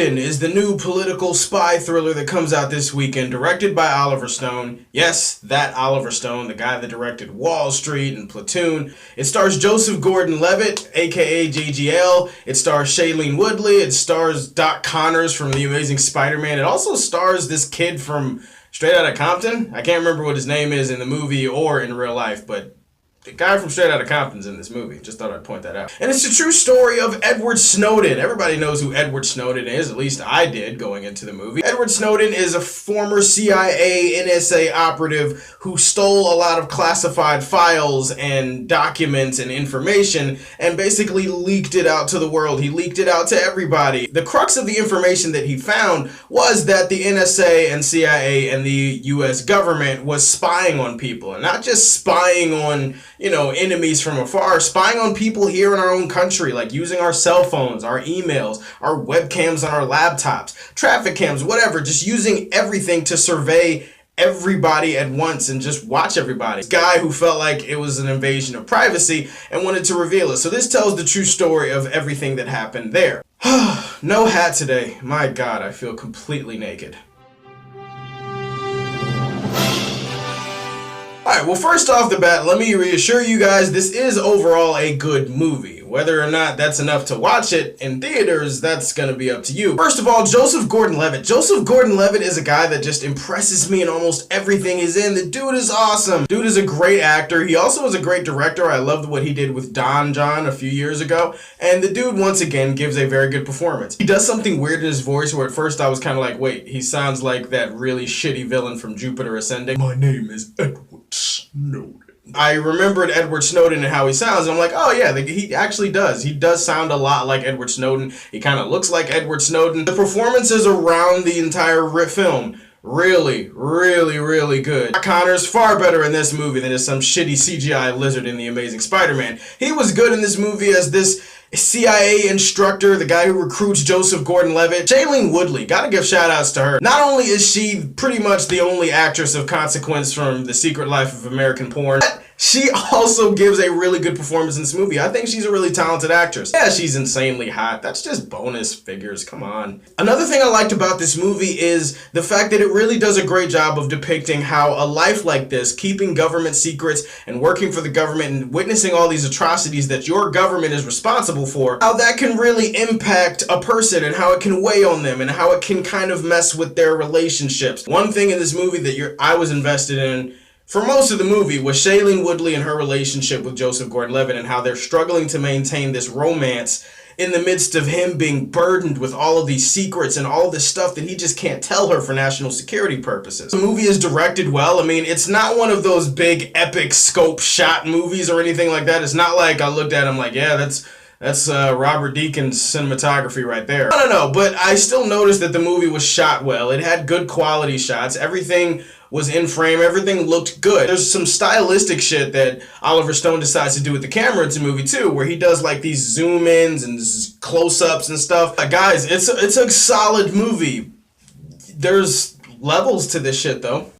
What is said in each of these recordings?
Snowden is the new political spy thriller that comes out this weekend, directed by Oliver Stone. Yes, that Oliver Stone, the guy that directed Wall Street and Platoon. It stars Joseph Gordon-Levitt, aka JGL. It stars Shailene Woodley. It stars Doc Connors from The Amazing Spider-Man. It also stars this kid from Straight Outta Compton. I can't remember what his name is in the movie or in real life, but the guy from Straight Outta Compton's in this movie. Just thought I'd point that out. And it's the true story of Edward Snowden. Everybody knows who Edward Snowden is, at least I did going into the movie. Edward Snowden is a former CIA NSA operative who stole a lot of classified files and documents and information and basically leaked it out to the world. He leaked it out to everybody. The crux of the information that he found was that the NSA and CIA and the US government was spying on people, and not just spying on, you know, enemies from afar, spying on people here in our own country, like using our cell phones, our emails, our webcams on our laptops, traffic cams, whatever, just using everything to survey everybody at once and just watch everybody. This guy who felt like it was an invasion of privacy and wanted to reveal it. So this tells the true story of everything that happened there. No hat today. My God, I feel completely naked. Alright, well, first off the bat, let me reassure you guys, this is overall a good movie. Whether or not that's enough to watch it in theaters, that's gonna be up to you. First of all, Joseph Gordon-Levitt. Joseph Gordon-Levitt is a guy that just impresses me in almost everything he's in. The dude is awesome. Dude is a great actor. He also is a great director. I loved what he did with Don John a few years ago. And the dude, once again, gives a very good performance. He does something weird in his voice where at first I was kind of like, wait, he sounds like that really shitty villain from Jupiter Ascending. My name is Edward Snowden. I remembered Edward Snowden and how he sounds, and I'm like, oh yeah, he actually does. He does sound a lot like Edward Snowden. He kind of looks like Edward Snowden. The performances around the entire film, really, really, really good. Doc Connors, far better in this movie than is some shitty CGI lizard in The Amazing Spider-Man. He was good in this movie as this CIA instructor, the guy who recruits Joseph Gordon-Levitt. Shailene Woodley, gotta give shout outs to her. Not only is she pretty much the only actress of consequence from The Secret Life of American Porn, but she also gives a really good performance in this movie. I think she's a really talented actress. Yeah, she's insanely hot. That's just bonus figures, come on. Another thing I liked about this movie is the fact that it really does a great job of depicting how a life like this, keeping government secrets and working for the government and witnessing all these atrocities that your government is responsible for, how that can really impact a person and how it can weigh on them and how it can kind of mess with their relationships. One thing in this movie that I was invested in for most of the movie was Shailene Woodley and her relationship with Joseph Gordon-Levitt and how they're struggling to maintain this romance in the midst of him being burdened with all of these secrets and all this stuff that he just can't tell her for national security purposes. The movie is directed well. I mean, it's not one of those big epic scope shot movies or anything like that. It's not like I looked at him like, yeah, that's Robert Deakins cinematography right there. No, but I still noticed that the movie was shot well. It had good quality shots. Everything was in frame. Everything looked good. There's some stylistic shit that Oliver Stone decides to do with the camera in the movie too, where he does like these zoom ins and close-ups and stuff. Guys, it's a solid movie. There's levels to this shit though.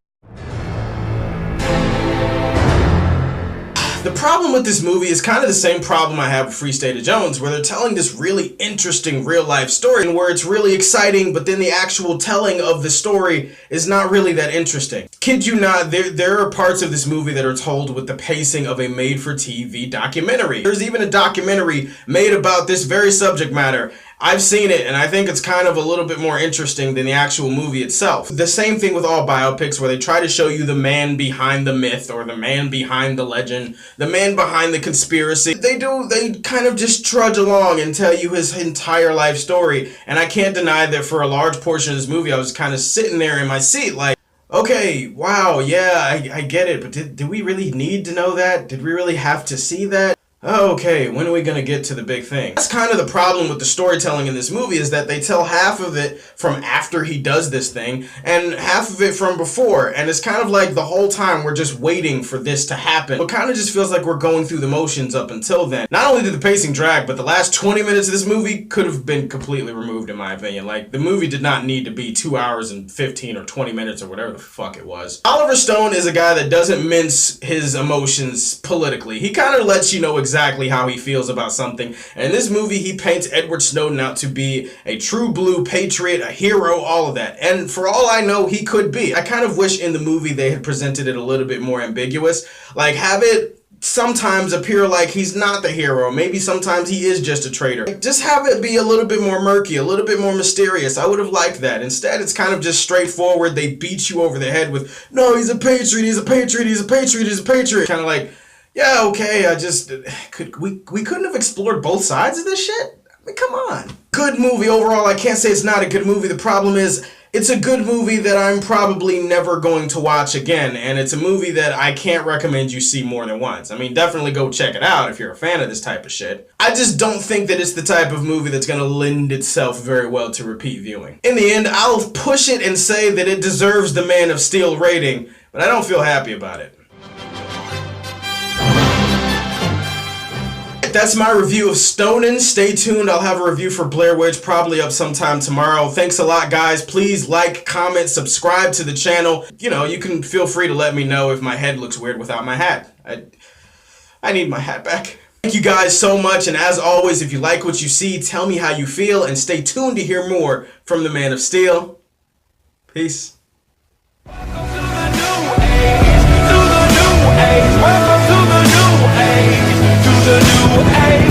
The problem with this movie is kind of the same problem I have with Free State of Jones, where they're telling this really interesting real-life story and where it's really exciting, but then the actual telling of the story is not really that interesting. Kid you not, there are parts of this movie that are told with the pacing of a made-for-TV documentary. There's even a documentary made about this very subject matter. I've seen it, and I think it's kind of a little bit more interesting than the actual movie itself. The same thing with all biopics, where they try to show you the man behind the myth, or the man behind the legend, the man behind the conspiracy. They kind of just trudge along and tell you his entire life story, and I can't deny that for a large portion of this movie, I was kind of sitting there in my seat like, okay, wow, yeah, I get it, but did we really need to know that? Did we really have to see that? Okay, when are we gonna get to the big thing? That's kind of the problem with the storytelling in this movie, is that they tell half of it from after he does this thing and half of it from before, and it's kind of like the whole time we're just waiting for this to happen. It kind of just feels like we're going through the motions up until then. Not only did the pacing drag, but the last 20 minutes of this movie could have been completely removed in my opinion. Like, the movie did not need to be 2 hours and 15 or 20 minutes or whatever the fuck it was. Oliver Stone is a guy that doesn't mince his emotions politically. He kind of lets you know exactly how he feels about something. And in this movie, he paints Edward Snowden out to be a true blue patriot, a hero, all of that. And for all I know, he could be. I kind of wish in the movie they had presented it a little bit more ambiguous. Like, have it sometimes appear like he's not the hero. Maybe sometimes he is just a traitor. Like, just have it be a little bit more murky, a little bit more mysterious. I would have liked that. Instead, it's kind of just straightforward. They beat you over the head with, no, he's a patriot, he's a patriot, he's a patriot, he's a patriot. Kind of like, yeah, okay, we couldn't have explored both sides of this shit? I mean, come on. Good movie overall. I can't say it's not a good movie. The problem is, it's a good movie that I'm probably never going to watch again, and it's a movie that I can't recommend you see more than once. I mean, definitely go check it out if you're a fan of this type of shit. I just don't think that it's the type of movie that's going to lend itself very well to repeat viewing. In the end, I'll push it and say that it deserves the Man of Steel rating, but I don't feel happy about it. That's my review of Snowden. Stay tuned. I'll have a review for Blair Witch probably up sometime tomorrow. Thanks a lot, guys. Please like, comment, subscribe to the channel. You know, you can feel free to let me know if my head looks weird without my hat. I need my hat back. Thank you guys so much. And as always, if you like what you see, tell me how you feel and stay tuned to hear more from the Man of Steel. Peace. Welcome to the new age, to the new age, welcome to the new age, to the new age.